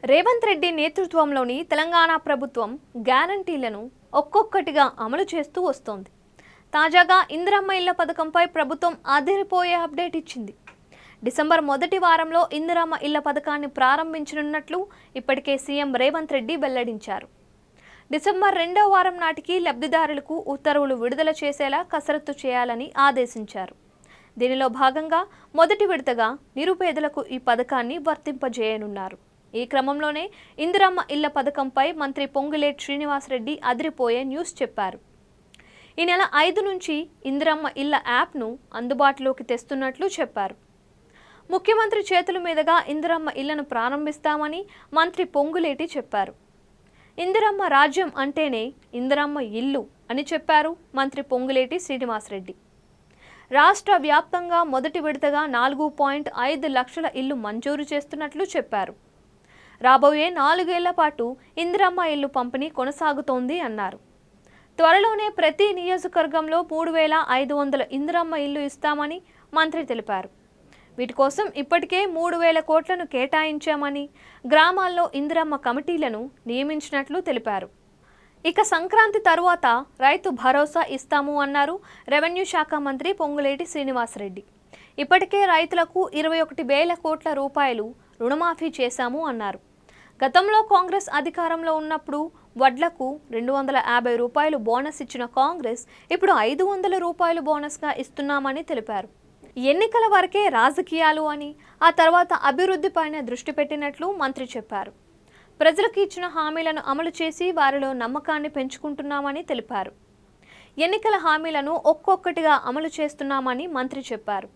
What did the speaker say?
రేవంత్ రెడ్డి నేతృత్వంలోని తెలంగాణ ప్రభుత్వం గ్యారంటీలను ఒక్కొక్కటిగా అమలు చేస్తూ వస్తోంది. తాజాగా ఇందిరమ్మ ఇళ్ల పథకంపై ప్రభుత్వం అదిరిపోయే అప్డేట్ ఇచ్చింది. డిసెంబర్ మొదటి వారంలో ఇందిరమ్మ ఇళ్ల పథకాన్ని ప్రారంభించనున్నట్లు ఇప్పటికే సీఎం రేవంత్ రెడ్డి వెల్లడించారు. డిసెంబర్ రెండవ వారం నాటికి లబ్ధిదారులకు ఉత్తర్వులు విడుదల చేసేలా కసరత్తు చేయాలని ఆదేశించారు. దీనిలో భాగంగా మొదటి విడతగా నిరుపేదలకు ఈ పథకాన్ని వర్తింపజేయనున్నారు. ఈ క్రమంలోనే ఇందిరమ్మ ఇళ్ల పథకంపై మంత్రి పొంగులేటి శ్రీనివాసరెడ్డి అదిరిపోయే న్యూస్ చెప్పారు. ఈ నెల 5 నుంచి ఇందిరమ్మ ఇళ్ల యాప్ను అందుబాటులోకి తెస్తున్నట్లు చెప్పారు. ముఖ్యమంత్రి చేతుల మీదుగా ఇందిరమ్మ ఇళ్లను ప్రారంభిస్తామని మంత్రి పొంగులేటి చెప్పారు. ఇందిరమ్మ రాజ్యం అంటేనే ఇందిరమ్మ ఇల్లు అని చెప్పారు మంత్రి పొంగులేటి శ్రీనివాసరెడ్డి. రాష్ట్ర వ్యాప్తంగా మొదటి విడతగా 4.5 లక్షల ఇల్లు మంజూరు చేస్తున్నట్లు చెప్పారు. రాబోయే 4 ఏళ్ల పాటు ఇందిరమ్మ ఇల్లు పంపిణీ కొనసాగుతోంది అన్నారు. త్వరలోనే ప్రతి నియోజకవర్గంలో 3,500 ఇందిరమ్మ ఇల్లు ఇస్తామని మంత్రి తెలిపారు. వీటి కోసం ఇప్పటికే 3,000 కోట్లను కేటాయించామని, గ్రామాల్లో ఇందిరమ్మ కమిటీలను నియమించినట్లు తెలిపారు. ఇక సంక్రాంతి తరువాత రైతు భరోసా ఇస్తాము అన్నారు రెవెన్యూ శాఖ మంత్రి పొంగులేటి శ్రీనివాసరెడ్డి. ఇప్పటికే రైతులకు 21,000 కోట్ల రూపాయలు రుణమాఫీ చేశాము అన్నారు. గతంలో కాంగ్రెస్ అధికారంలో ఉన్నప్పుడు వడ్లకు 250 రూపాయలు బోనస్ ఇచ్చిన కాంగ్రెస్ ఇప్పుడు 500 రూపాయలు బోనస్గా ఇస్తున్నామని తెలిపారు. ఎన్నికల వరకే రాజకీయాలు అని, ఆ తర్వాత అభివృద్ధిపైన దృష్టి పెట్టినట్లు మంత్రి చెప్పారు. ప్రజలకు ఇచ్చిన హామీలను అమలు చేసి వారిలో నమ్మకాన్ని పెంచుకుంటున్నామని తెలిపారు. ఎన్నికల హామీలను ఒక్కొక్కటిగా అమలు చేస్తున్నామని మంత్రి చెప్పారు.